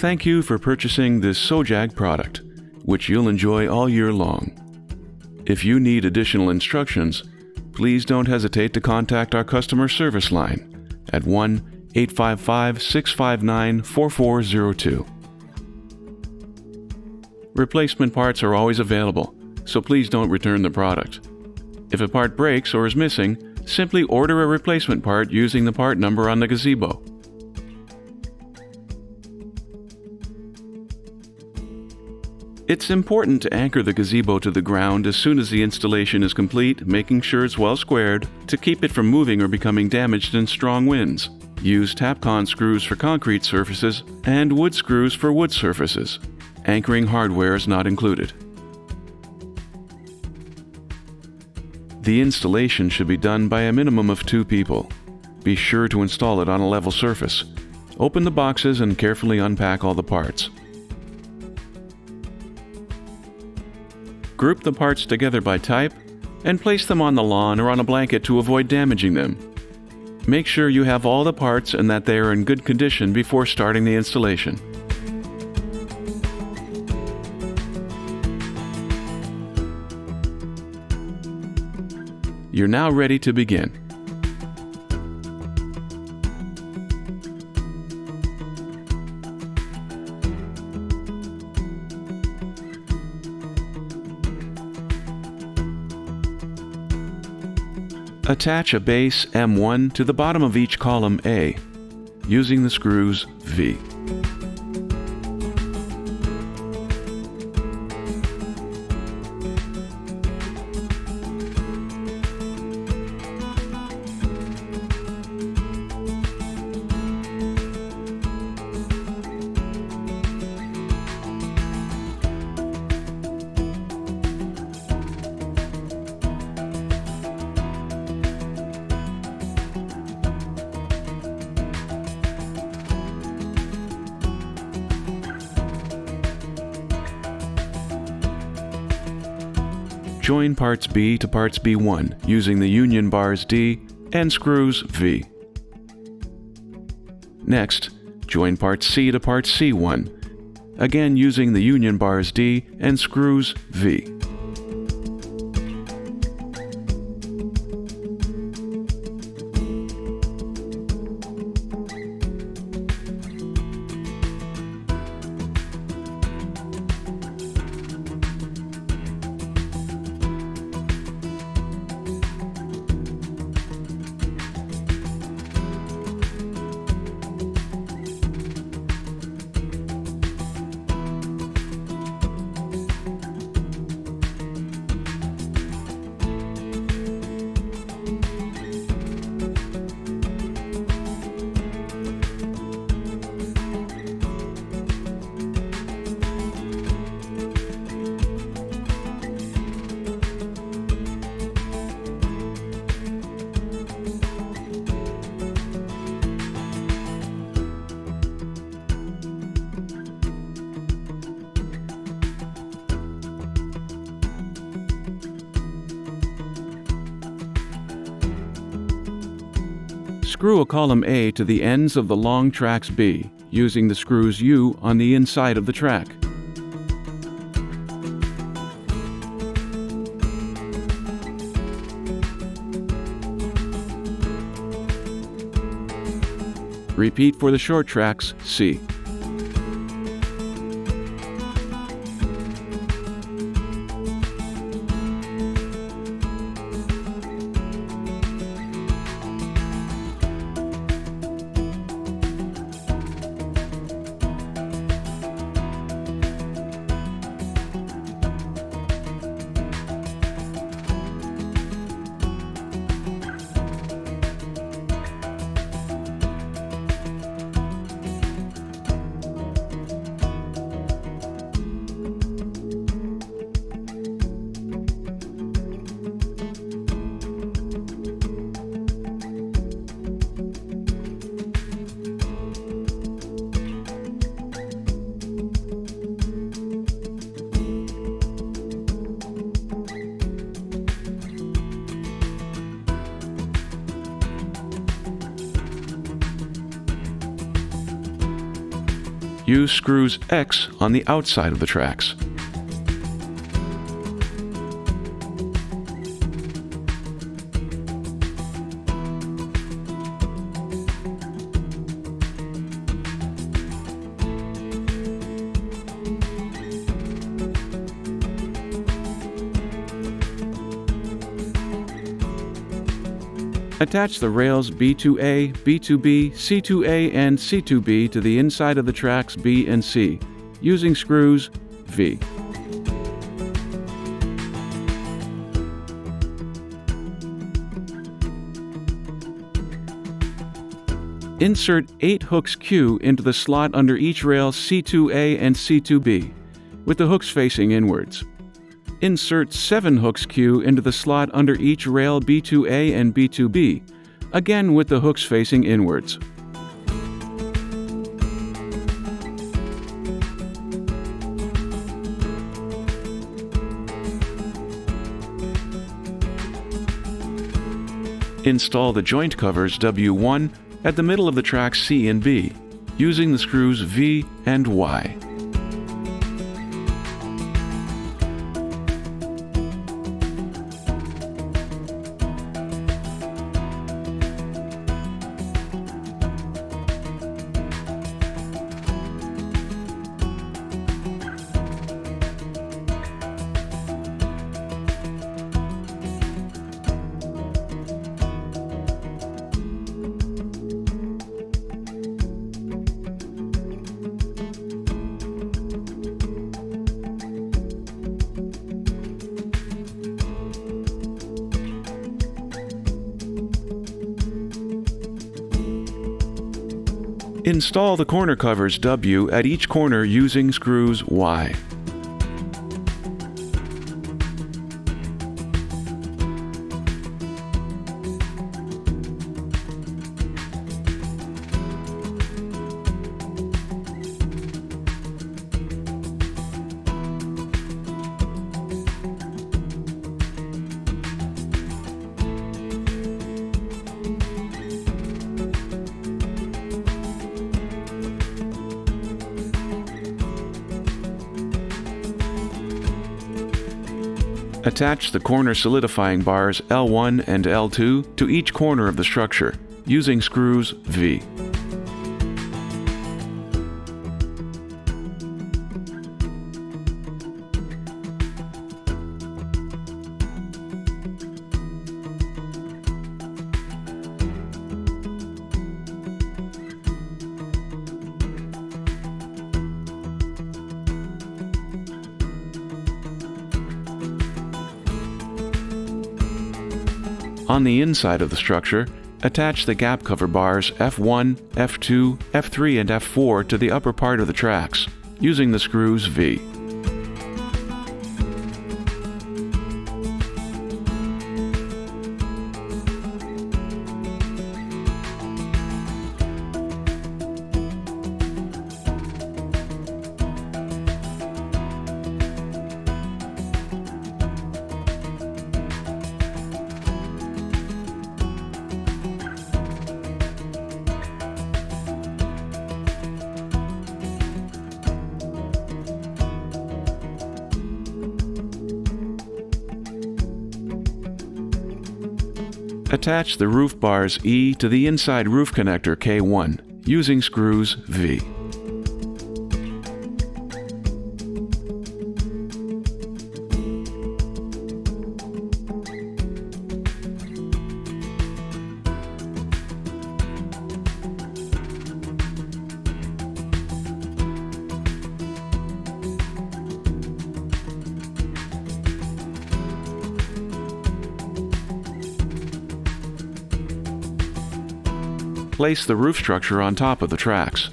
thank you for purchasing this Sojag product, which you'll enjoy all year long. If you need additional instructions, please don't hesitate to contact our customer service line at 1-855-659-4402. Replacement parts are always available, so please don't return the product. If a part breaks or is missing, simply order a replacement part using the part number on the gazebo. It's important to anchor the gazebo to the ground as soon as the installation is complete, making sure it's well squared to keep it from moving or becoming damaged in strong winds. Use Tapcon screws for concrete surfaces and wood screws for wood surfaces. Anchoring hardware is not included. The installation should be done by a minimum of 2 people. Be sure to install it on a level surface. Open the boxes and carefully unpack all the parts. Group the parts together by type and place them on the lawn or on a blanket to avoid damaging them. Make sure you have all the parts and that they are in good condition before starting the installation. You're now ready to begin. Attach a base M1 to the bottom of each column A, using the screws V. Join parts B to parts B1 using the union bars D and screws V. Next, join parts C to parts C1, again using the union bars D and screws V. Screw a column A to the ends of the long tracks B, using the screws U on the inside of the track. Repeat for the short tracks C. Use screws X on the outside of the tracks. Attach the rails B2A, B2B, C2A, and C2B to the inside of the tracks B and C, using screws V. Insert 8 hooks Q into the slot under each rail C2A and C2B, with the hooks facing inwards. Insert 7 hooks Q into the slot under each rail B2A and B2B, again with the hooks facing inwards. Install the joint covers W1 at the middle of the tracks C and B, using the screws V and Y. Install the corner covers W at each corner using screws Y. Attach the corner solidifying bars L1 and L2 to each corner of the structure, using screws V. On the inside of the structure, attach the gap cover bars F1, F2, F3, and F4 to the upper part of the tracks, using the screws V. Attach the roof bars E to the inside roof connector K1, using screws V. Place the roof structure on top of the tracks.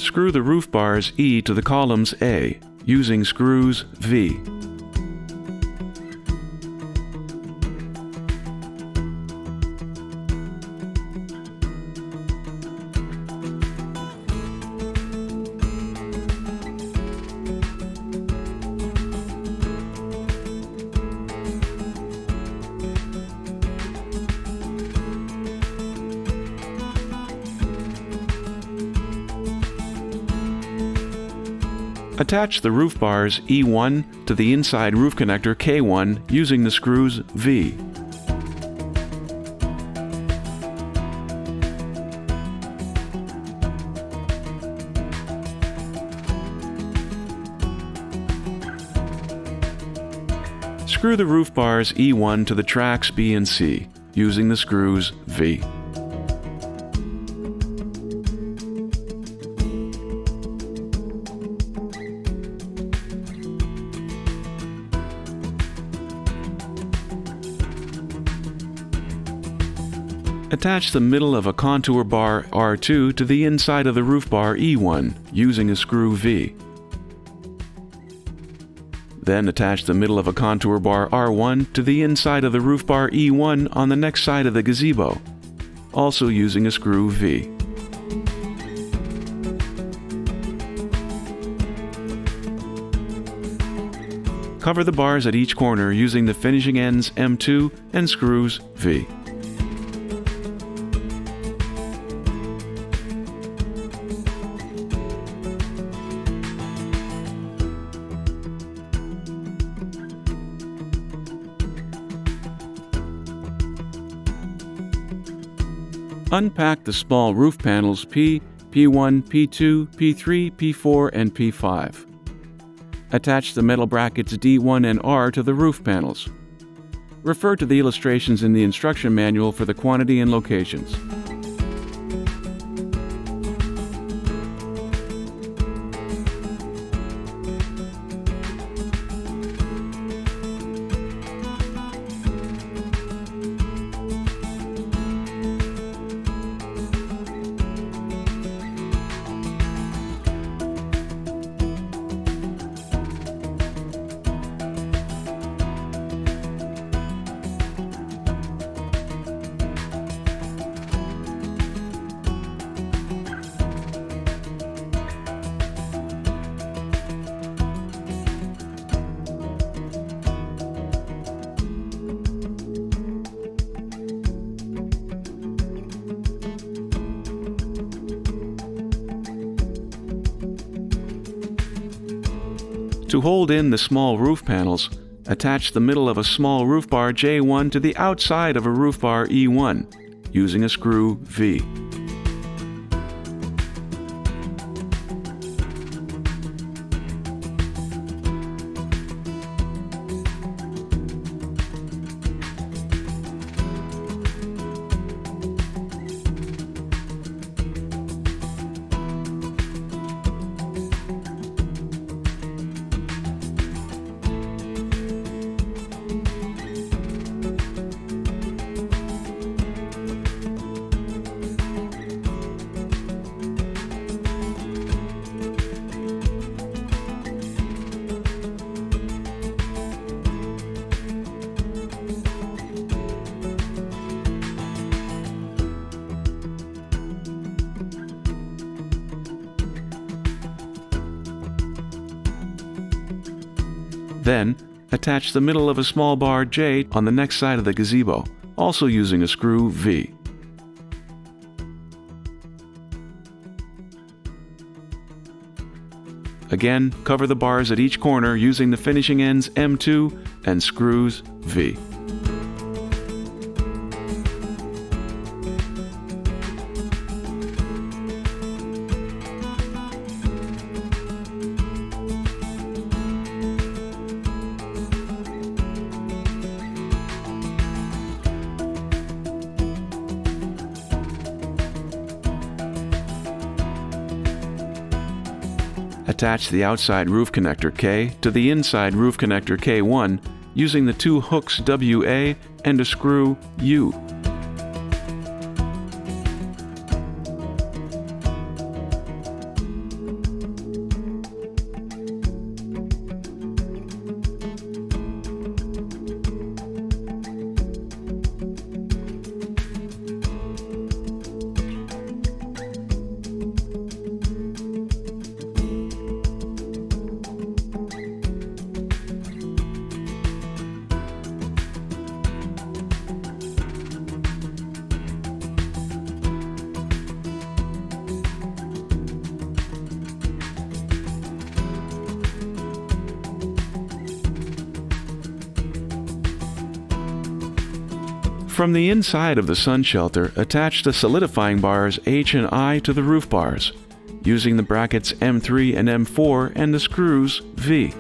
Screw the roof bars E to the columns A, using screws V. Attach the roof bars E1 to the inside roof connector K1 using the screws V. Screw the roof bars E1 to the tracks B and C using the screws V. Attach the middle of a contour bar R2 to the inside of the roof bar E1 using a screw V. Then attach the middle of a contour bar R1 to the inside of the roof bar E1 on the next side of the gazebo, also using a screw V. Cover the bars at each corner using the finishing ends M2 and screws V. Unpack the small roof panels P, P1, P2, P3, P4, and P5. Attach the metal brackets D1 and R to the roof panels. Refer to the illustrations in the instruction manual for the quantity and locations. To hold in the small roof panels, attach the middle of a small roof bar J1 to the outside of a roof bar E1, using a screw V. Then, attach the middle of a small bar J on the next side of the gazebo, also using a screw V. Again, cover the bars at each corner using the finishing ends M2 and screws V. Attach the outside roof connector K to the inside roof connector K1 using the two hooks WA and a screw U. From the inside of the sun shelter, attach the solidifying bars H and I to the roof bars, using the brackets M3 and M4 and the screws V.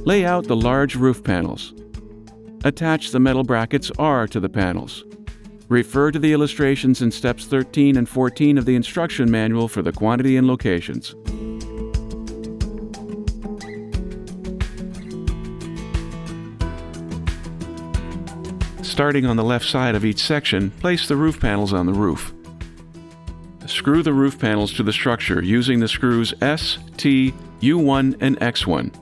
Lay out the large roof panels. Attach the metal brackets R to the panels. Refer to the illustrations in steps 13 and 14 of the instruction manual for the quantity and locations. Starting on the left side of each section, place the roof panels on the roof. Screw the roof panels to the structure using the screws S, T, U1, and X1.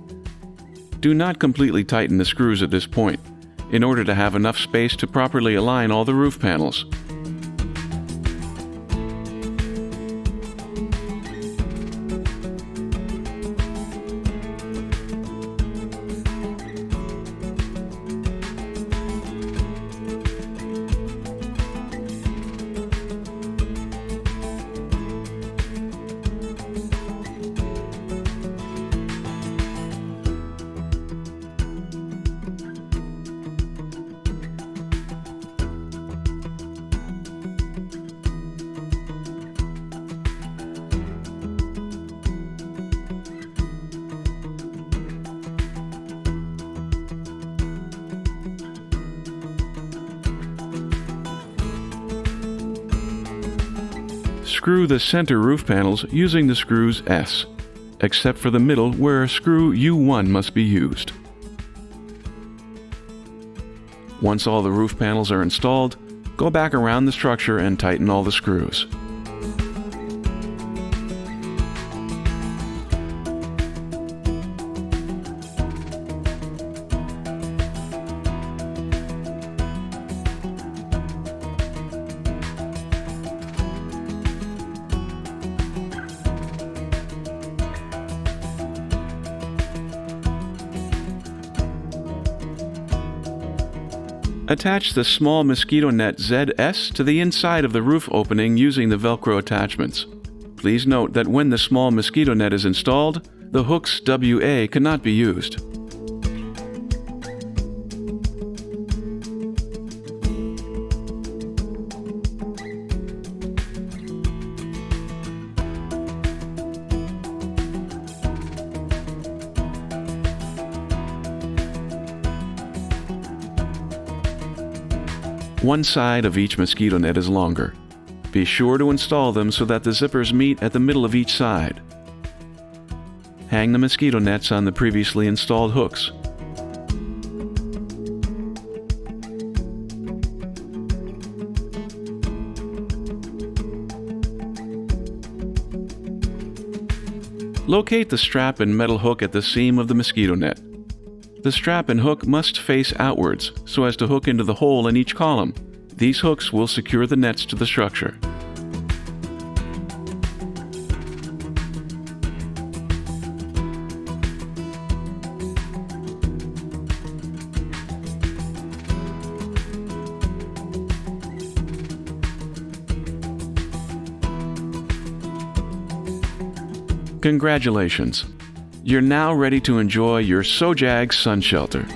Do not completely tighten the screws at this point, in order to have enough space to properly align all the roof panels. Screw the center roof panels using the screws S, except for the middle where screw U1 must be used. Once all the roof panels are installed, go back around the structure and tighten all the screws. Attach the small mosquito net ZS to the inside of the roof opening using the Velcro attachments. Please note that when the small mosquito net is installed, the hooks WA cannot be used. One side of each mosquito net is longer. Be sure to install them so that the zippers meet at the middle of each side. Hang the mosquito nets on the previously installed hooks. Locate the strap and metal hook at the seam of the mosquito net. The strap and hook must face outwards so as to hook into the hole in each column. These hooks will secure the nets to the structure. Congratulations! You're now ready to enjoy your Sojag sun shelter.